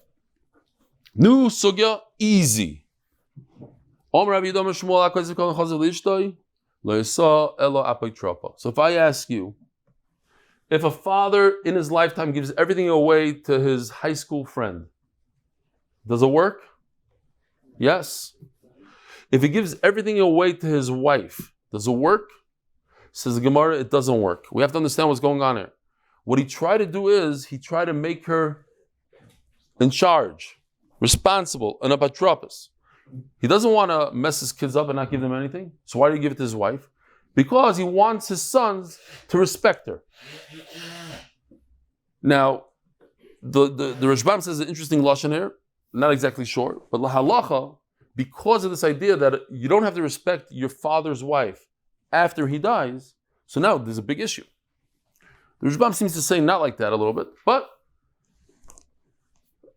New sugya, easy. So if I ask you, if a father in his lifetime gives everything away to his high school friend, does it work? Yes. If he gives everything away to his wife, does it work? Says the Gemara, it doesn't work. We have to understand what's going on here. What he tried to do is, he tried to make her in charge, responsible, an apotropos. He doesn't want to mess his kids up and not give them anything. So why do you give it to his wife? Because he wants his sons to respect her. Now, the Rashbam says an interesting lashon here, not exactly sure, but halacha, because of this idea that you don't have to respect your father's wife after he dies, so now there's a big issue. The Rashbam seems to say not like that a little bit, but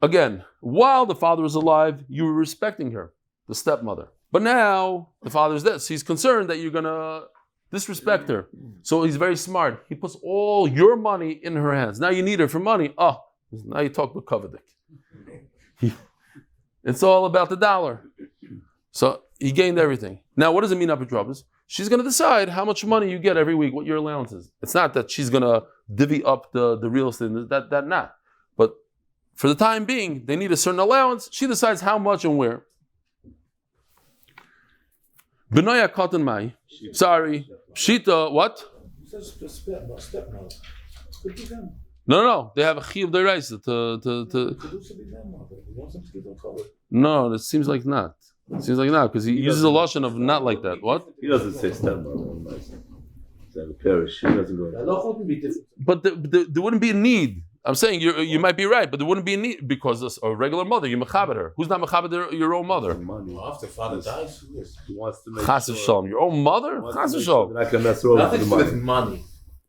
again, while the father was alive, you were respecting her, the stepmother. But now the father's dead, so he's concerned that you're going to disrespect her. So he's very smart. He puts all your money in her hands. Now you need her for money. Oh, now you talk with Kovadik. It's all about the dollar. So he gained everything. Now, what does it mean, apotropos? She's going to decide how much money you get every week, what your allowance is. It's not that she's going to divvy up the real estate, that not. But for the time being, they need a certain allowance. She decides how much and where. Benoya cotton mai. Sorry. Pshita, what? No. They have a chiyuv d'oraisa to. No, it seems like not. It seems like not because he uses a lotion of not like that. What? He doesn't say stepmother. She doesn't go. But there wouldn't be a need. I'm saying you might be right, but there wouldn't be a need because a regular mother, you mechabed her. Who's not mechabed your own mother? After father dies, he wants to make Chas v'shalom. Your own mother? Chas v'shalom. They're not going to mess around with the with money.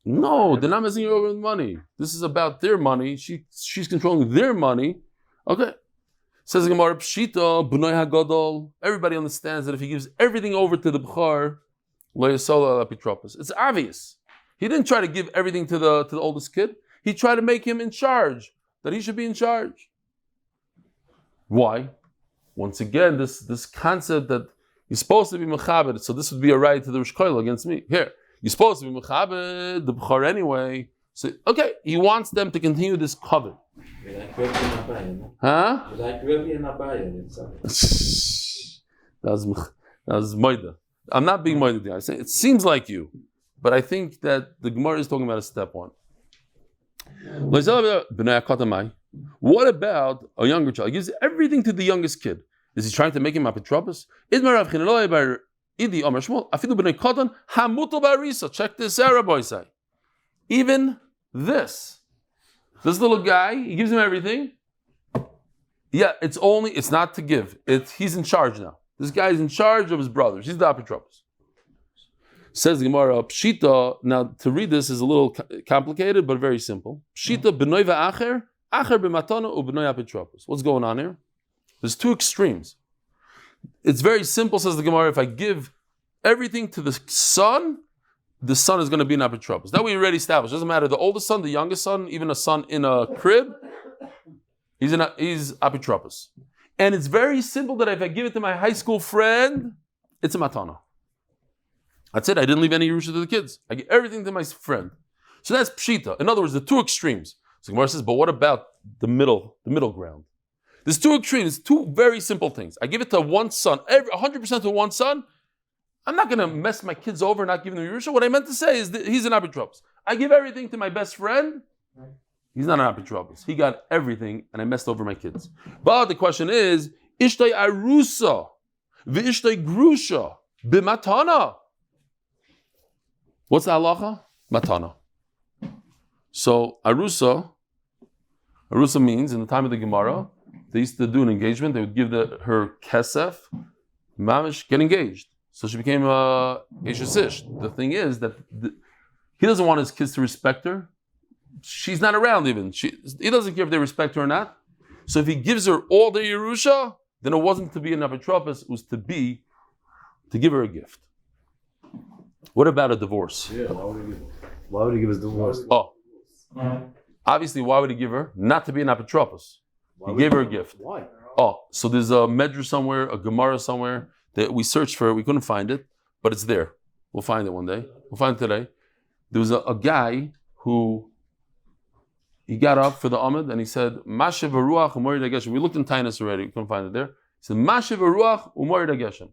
No, they're not messing you over with money. This is about their money. She's controlling their money. Okay. Says the Gemara, Pshita, B'noi HaGadol. Everybody understands that if he gives everything over to the B'char, Lo Yisol Al Apitropos. It's obvious. He didn't try to give everything to the oldest kid. He tried to make him in charge, that he should be in charge. Why? Once again, this concept that you're supposed to be Mechabed, so this would be a right to the Rosh Koil against me. Here, you're supposed to be Mechabed, the B'char anyway. So, okay, he wants them to continue this covet. Huh? Like Rebbe and Abaya. That was Moida. I'm not being Moida. I say it seems like you, but I think that the Gemara is talking about a step one. What about a younger child? He gives everything to the youngest kid. Is he trying to make him apotropos? Check this out, Rabbi Say. Even this little guy, he gives him everything. Yeah, it's not to give. He's in charge now. This guy is in charge of his brothers. He's the apotropos. Says the Gemara, Pshita, now to read this is a little complicated, but very simple. Pshita b'noi v'acher b'matana u'b'noi apotropos. What's going on here? There's two extremes. It's very simple, says the Gemara, if I give everything to the son is going to be an apotropos. That we already established. Doesn't matter, the oldest son, the youngest son, even a son in a crib, he's apotropos. And it's very simple that if I give it to my high school friend, it's a matana. That's it. I didn't leave any Yerusha to the kids. I give everything to my friend. So that's pshita. In other words, the two extremes. So Gemara says, but what about the middle ground? There's two extremes, two very simple things. I give it to one son, 100% to one son. I'm not going to mess my kids over and not giving them Yerusha. What I meant to say is that he's an apotropos. I give everything to my best friend. He's not an apotropos. He got everything and I messed over my kids. But the question is, ishtay arusa v'ishtay grusha b'matana. What's the halacha? Matana. So arusa means in the time of the Gemara, they used to do an engagement. They would give her kesef, mamish, get engaged. So she became a Eshesish. The thing is that he doesn't want his kids to respect her. She's not around even. He doesn't care if they respect her or not. So if he gives her all the Yerusha, then it wasn't to be an apotropos, it was to give her a gift. What about a divorce? Yeah, why would he give his divorce? Oh, obviously, why would he give her? Not to be an apotropos. He gave her a gift. Why? Oh, so there's a Medrash somewhere, a Gemara somewhere that we searched for it. We couldn't find it, but it's there. We'll find it one day. We'll find it today. There was a guy who he got up for the Amud and he said, "Mashiv haruach u'morid hageshem." We looked in Tainus already. We couldn't find it there. He said, "Mashiv haruach u'morid hageshem."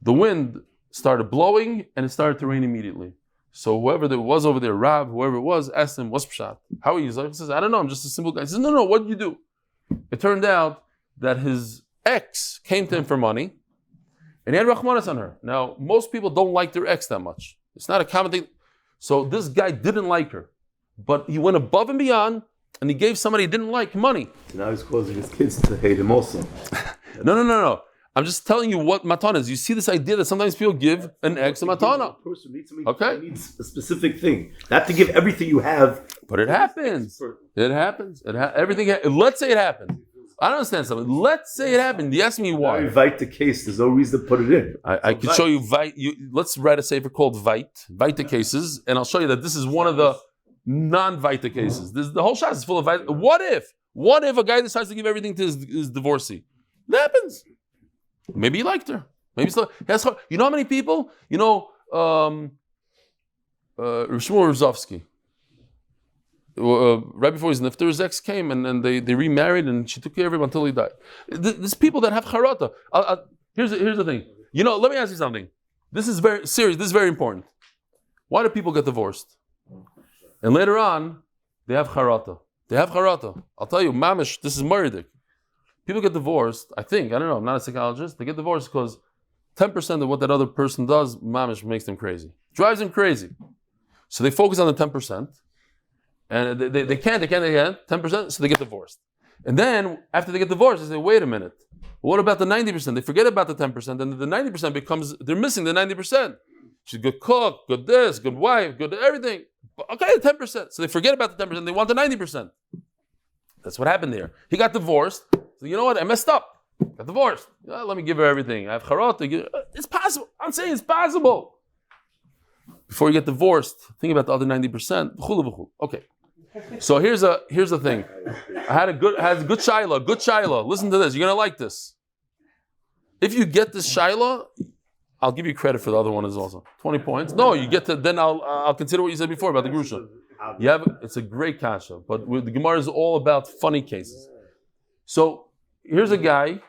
The wind started blowing and it started to rain immediately. So whoever there was over there, Rav, whoever it was, asked him, what's pshat? How are you? He says, I don't know, I'm just a simple guy. He says, no, what did you do? It turned out that his ex came to him for money and he had rachmanas on her. Now, most people don't like their ex that much. It's not a common thing. So this guy didn't like her, but he went above and beyond and he gave somebody he didn't like money. So now he's causing his kids to hate him also. No. I'm just telling you what matana is. You see this idea that sometimes people give an ex a matana. A person needs needs a specific thing, not to give everything you have. But it happens. It happens. Everything. Let's say it happened. I don't understand something. Let's say it happened. You ask me why. Invite the case. There's no reason to put it in. I could show you. Let's write a sefer called Vita cases, and I'll show you that this is one of the non-Vita cases. The whole shot is full of Vita. What if a guy decides to give everything to his divorcee? That happens. Maybe he liked her. Maybe still he has. You know how many people? You know, Shmuel Rzovsky. Right before his nifter, his ex came and they remarried and she took care of him until he died. There's people that have charata. Here's the thing. You know, let me ask you something. This is very serious. This is very important. Why do people get divorced? And later on, they have charata. I'll tell you, mamish, this is murdic. People get divorced, I don't know, I'm not a psychologist. They get divorced because 10% of what that other person does, mamish, makes them crazy. Drives them crazy. So they focus on the 10%. And they can't, 10%, so they get divorced. And then, after they get divorced, they say, wait a minute, what about the 90%? They forget about the 10%, and the 90% becomes, they're missing the 90%. She's a good cook, good this, good wife, good everything. Okay, 10%. So they forget about the 10%, they want the 90%. That's what happened there. He got divorced, so you know what, I messed up. Got divorced. Let me give her everything. I have charot. It's possible. I'm saying it's possible. Before you get divorced, think about the other 90%. Okay. So here's the thing. I had a good Shayla. Listen to this. You're gonna like this. If you get this Shayla, I'll give you credit for the other one as also. 20 points. No, you get to then I'll consider what you said before about the Grusha. It's a great kasha, but the Gemara is all about funny cases. So here's a guy.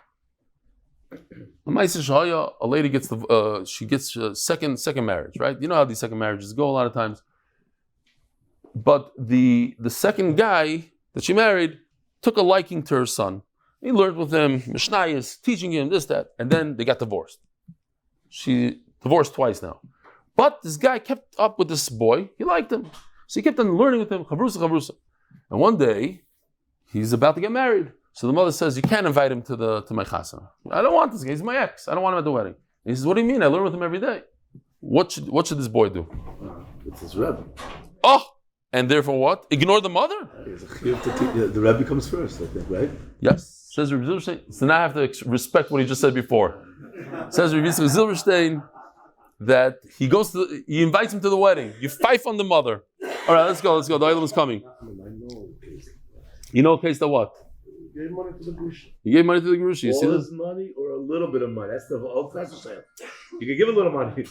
A lady gets second marriage, right? You know how these second marriages go a lot of times. But the second guy that she married took a liking to her son. He learned with him, Mishnayos, teaching him this, that, and then they got divorced. She divorced twice now. But this guy kept up with this boy. He liked him. So he kept on learning with him, chavrusa. And one day, he's about to get married. So the mother says, you can't invite him to my chasana. I don't want this guy. He's my ex. I don't want him at the wedding. And he says, what do you mean? I learn with him every day. What should this boy do? It's his Rebbe. Oh! And therefore what? Ignore the mother? The Rebbe comes first, I think, right? Yes. Says Rav Zilberstein. So now I have to respect what he just said before. Says Rav Zilberstein that he invites him to the wedding. You fife on the mother. All right, let's go. The Eilam is coming. You know a case that what? He gave money to the Grush. You gave money to the Grush. You see all this? his money or a little bit of money. That's the old classic saying. You can give a little money.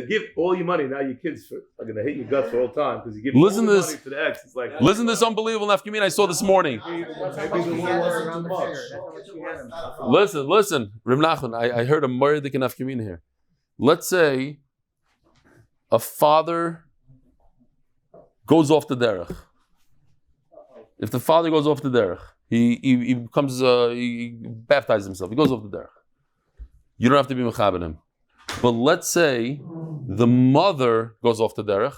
Give all your money. Now your kids are going to hate your guts for all time because you give all the money to the ex. It's like, listen to this unbelievable nafkamina I saw this morning. Listen. Reb Nachman, I heard a murdik nafkamina here. Let's say a father goes off the derech. If the father goes off the derech, he becomes he baptizes himself. He goes off the derech. You don't have to be mechaber him. But let's say the mother goes off the derech.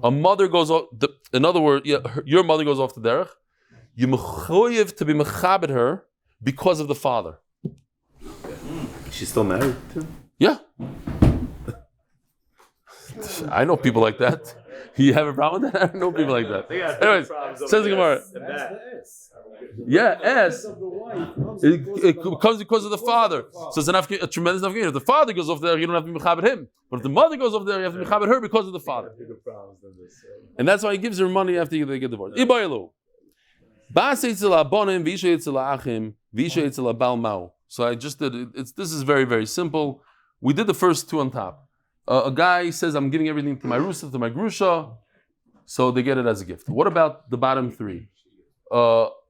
A mother goes off. In other words, your mother goes off the derech. You mechoyev to be mechaber her because of the father. She's still married to him? Yeah. I know people like that. You have a problem with that? I know people like that. Anyways, says the Gemara. Yeah, S. It comes because of the father. So it's a tremendous enough. If the father goes off there, you don't have to be mechaber him. But if the mother goes off there, you have to be mechaber her because of the father. And that's why he gives her money after they get divorced. So I just did it. This is very, very simple. We did the first two on top. A guy says, I'm giving everything to my rusa, to my grusha, so they get it as a gift. What about the bottom three?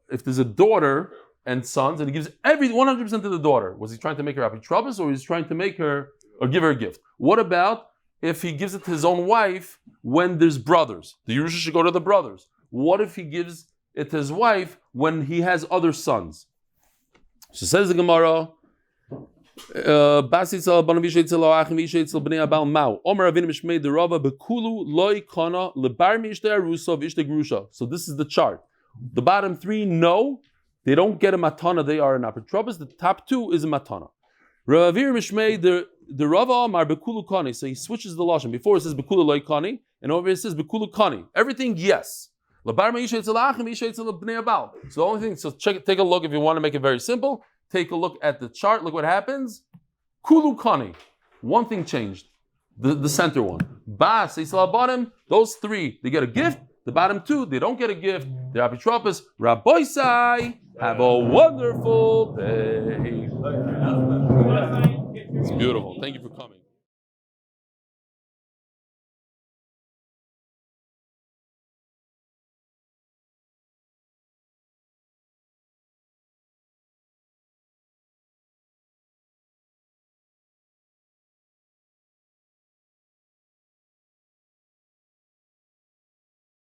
If there's a daughter and sons, and he gives 100% to the daughter, was he trying to make her happy troubles, or was he trying to make her, or give her a gift? What about if he gives it to his own wife when there's brothers? The Yerusha should go to the brothers. What if he gives it to his wife when he has other sons? So says the Gemara, so this is the chart. The bottom three, no, they don't get a matana, they are an apotropos. The top two is a matana. The Rava Amar Bekulu Kani, so he switches the lashon. Before it says Bekulu Loi Kani, and over here it says Bekulu Kani. Everything, yes. So the only thing, take a look if you want to make it very simple. Take a look at the chart. Look what happens. Kulu Kani. One thing changed. The center one. Bas, bottom. Those three, they get a gift. The bottom two, they don't get a gift. They're apotropos. Rabbi Sai, have a wonderful day. It's beautiful. Thank you for coming.